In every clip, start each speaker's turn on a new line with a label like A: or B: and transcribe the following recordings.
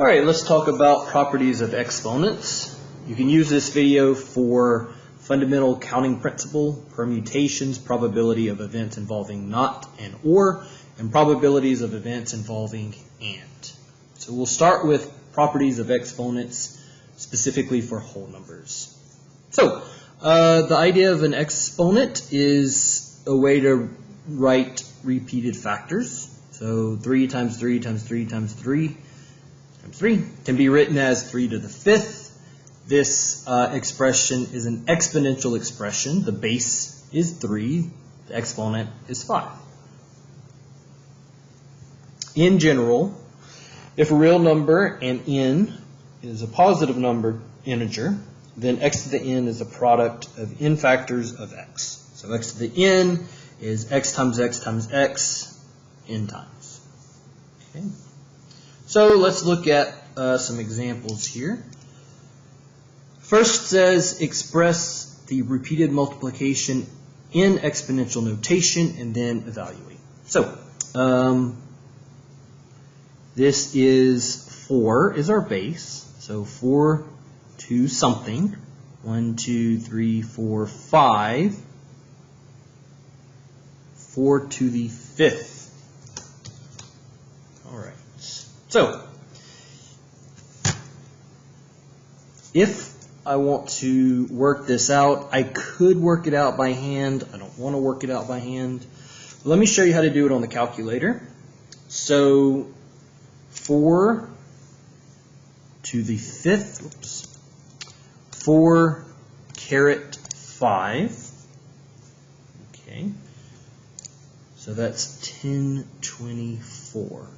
A: All right, let's talk about properties of exponents. You can use this video for fundamental counting principle, permutations, probability of events involving not and or, and probabilities of events involving and. So we'll start with properties of exponents specifically for whole numbers. So the idea of an exponent is a way to write repeated factors. So 3 times 3 times 3 times 3 times 3 can be written as 3 to the 5th. This expression is an exponential expression. The base is 3. The exponent is 5. In general, if a real number and n is a positive number integer, then x to the n is a product of n factors of x. So x to the n is x times x times x n times. Okay. So let's look at some examples here. First says express the repeated multiplication in exponential notation and then evaluate. So this is 4 is our base. So 4 to something. 1, 2, 3, 4, 5. 4 to the 5th. All right. So if I want to work this out, I could work it out by hand. I don't want to work it out by hand. Let me show you how to do it on the calculator. So 4 to the 5th, oops, 4 caret 5. Okay. So that's 1024.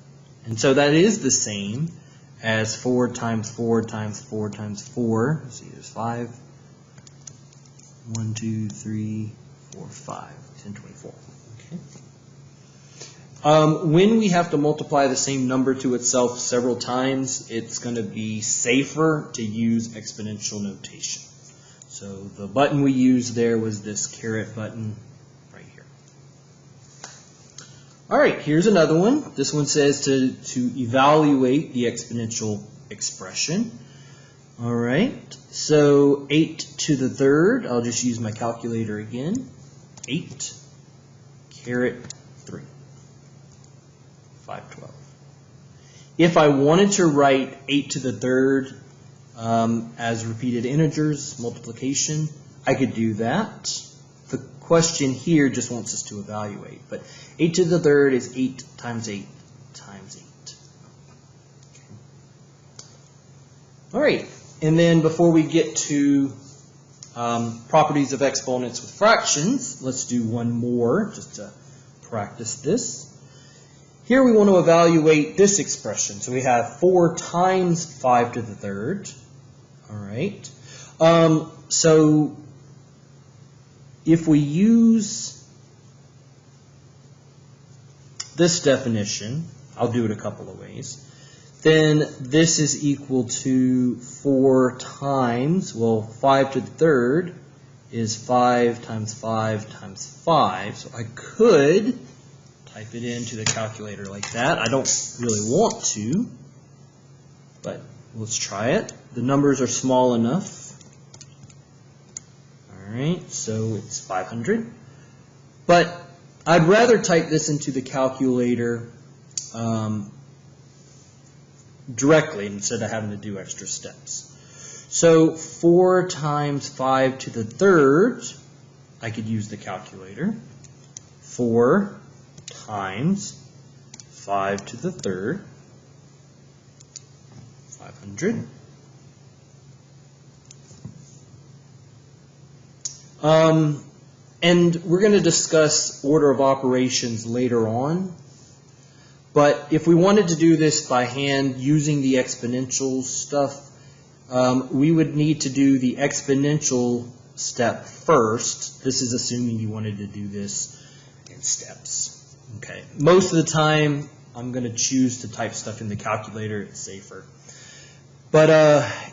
A: And so that is the same as 4 times 4 times 4 times 4. Let's see, there's 5. 1, 2, 3, 4, 5. 1024. Okay. When we have to multiply the same number to itself several times, it's going to be safer to use exponential notation. So the button we used there was this caret button right here. All right, here's another one. This one says to evaluate the exponential expression. All right, so 8 to the 3rd, I'll just use my calculator again. 8 caret 3. 512. If I wanted to write 8 to the 3rd as repeated integers, multiplication, I could do that. The question here just wants us to evaluate. But 8 to the 3rd is 8 times 8 times 8. Okay. All right. And then before we get to properties of exponents with fractions, let's do one more just to practice this. Here we want to evaluate this expression. So we have 4 times 5 to the 3rd. All right. So if we use this definition, I'll do it a couple of ways, then this is equal to 4 times, well, 5 to the 3rd is 5 times 5 times 5. So I could type it into the calculator like that. I don't really want to, but let's try it. The numbers are small enough. All right, so it's 500. But I'd rather type this into the calculator directly instead of having to do extra steps. So 4 times 5 to the 3rd, I could use the calculator. 4 times 5 to the 3rd, 500. And we're going to discuss order of operations later on. But if we wanted to do this by hand using the exponential stuff, we would need to do the exponential step first. This is assuming you wanted to do this in steps. Okay. Most of the time, I'm going to choose to type stuff in the calculator. It's safer. But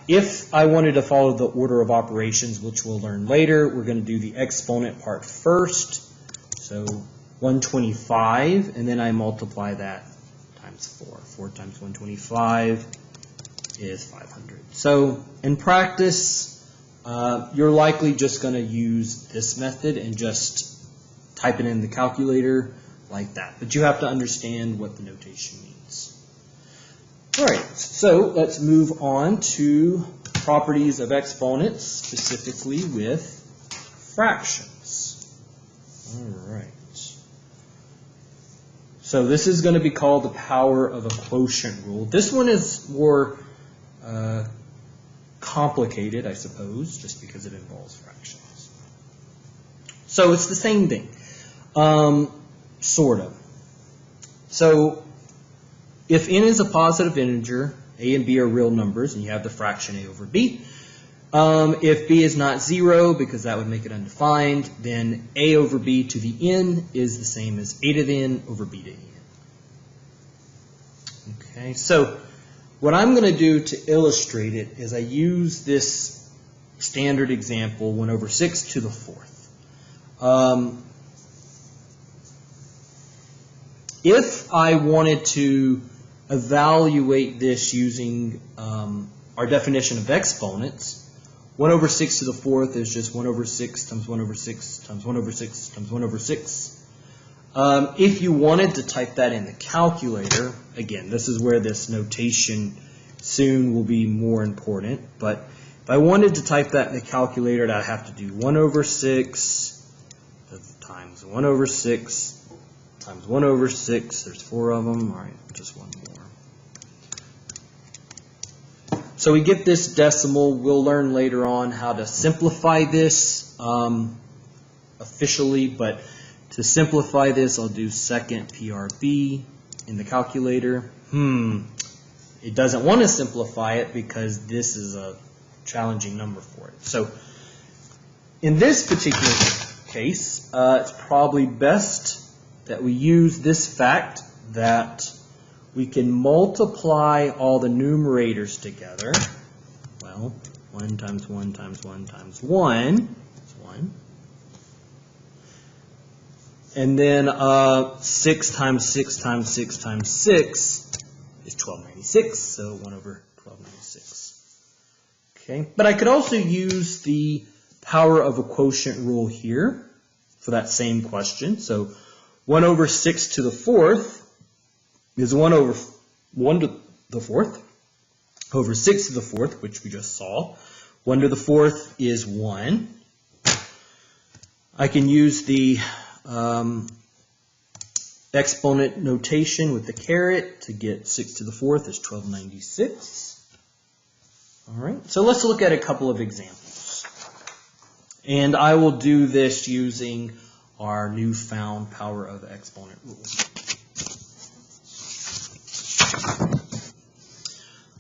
A: if I wanted to follow the order of operations, which we'll learn later, we're going to do the exponent part first. So 125, and then I multiply that times 4. 4 times 125 is 500. So in practice, you're likely just going to use this method and just type it in the calculator like that. But you have to understand what the notation means. All right, so let's move on to properties of exponents, specifically with fractions. All right. So this is going to be called the power of a quotient rule. This one is more complicated, I suppose, just because it involves fractions. So it's the same thing, sort of. So if n is a positive integer, a and b are real numbers, and you have the fraction a over b. If b is not 0, because that would make it undefined, then a over b to the n is the same as a to the n over b to the n. Okay, so what I'm going to do to illustrate it is I use this standard example, 1 over 6 to the 4th. If I wanted to evaluate this using our definition of exponents, 1 over 6 to the 4th is just 1 over 6 times 1 over 6 times 1 over 6 times 1 over 6. If you wanted to type that in the calculator, again, this is where this notation soon will be more important, but if I wanted to type that in the calculator, I'd have to do 1 over 6 times 1 over 6 times 1 over 6. There's 4 of them. All right, just one more. So we get this decimal. We'll learn later on how to simplify this officially, but to simplify this, I'll do second PRB in the calculator. It doesn't want to simplify it because this is a challenging number for it. So in this particular case, it's probably best that we use this fact that we can multiply all the numerators together. Well, 1 times 1 times 1 times 1 is 1. And then 6 times 6 times 6 times 6 is 1296, so 1 over 1296. Okay, but I could also use the power of a quotient rule here for that same question. So 1 over 6 to the 4th is 1 over 1 to the 4th over 6 to the 4th, which we just saw. 1 to the 4th is 1. I can use the exponent notation with the caret to get 6 to the 4th is 1296. All right, so let's look at a couple of examples. And I will do this using our newfound power of exponent rule.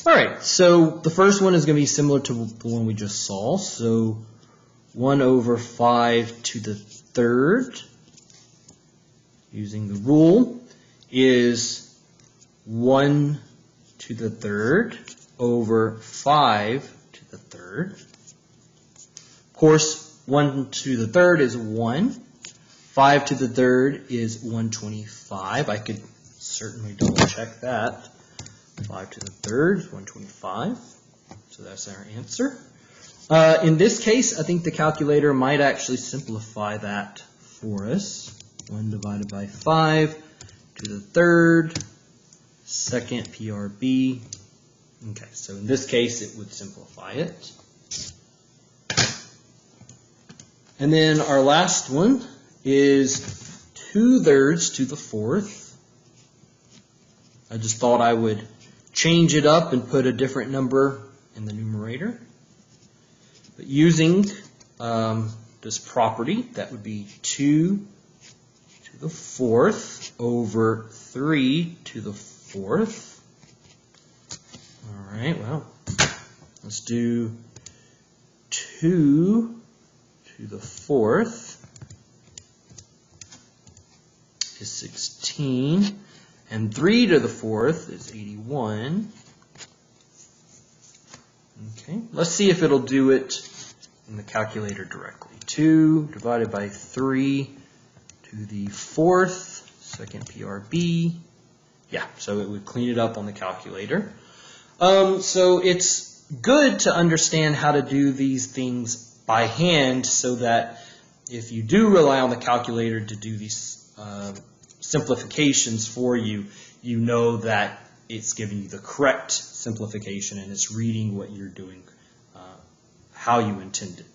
A: All right, so the first one is going to be similar to the one we just saw. So 1 over 5 to the 3rd, using the rule, is 1 to the 3rd over 5 to the 3rd. Of course, 1 to the 3rd is 1. 5 to the 3rd is 125. I could certainly double check that. 5 to the 3rd is 125. So that's our answer. In this case, I think the calculator might actually simplify that for us. 1 divided by 5 to the 3rd, second PRB. Okay, so in this case, it would simplify it. And then our last one is 2/3 to the 4th. I just thought I would change it up and put a different number in the numerator. But using this property, that would be 2 to the 4th over 3 to the 4th. All right, well, let's do 2 to the 4th is 16, and 3 to the 4th is 81. Okay, let's see if it'll do it in the calculator directly. 2 divided by 3 to the 4th, second PRB. Yeah, so it would clean it up on the calculator. So it's good to understand how to do these things by hand so that if you do rely on the calculator to do these simplifications for you, you know that it's giving you the correct simplification and it's reading what you're doing how you intended.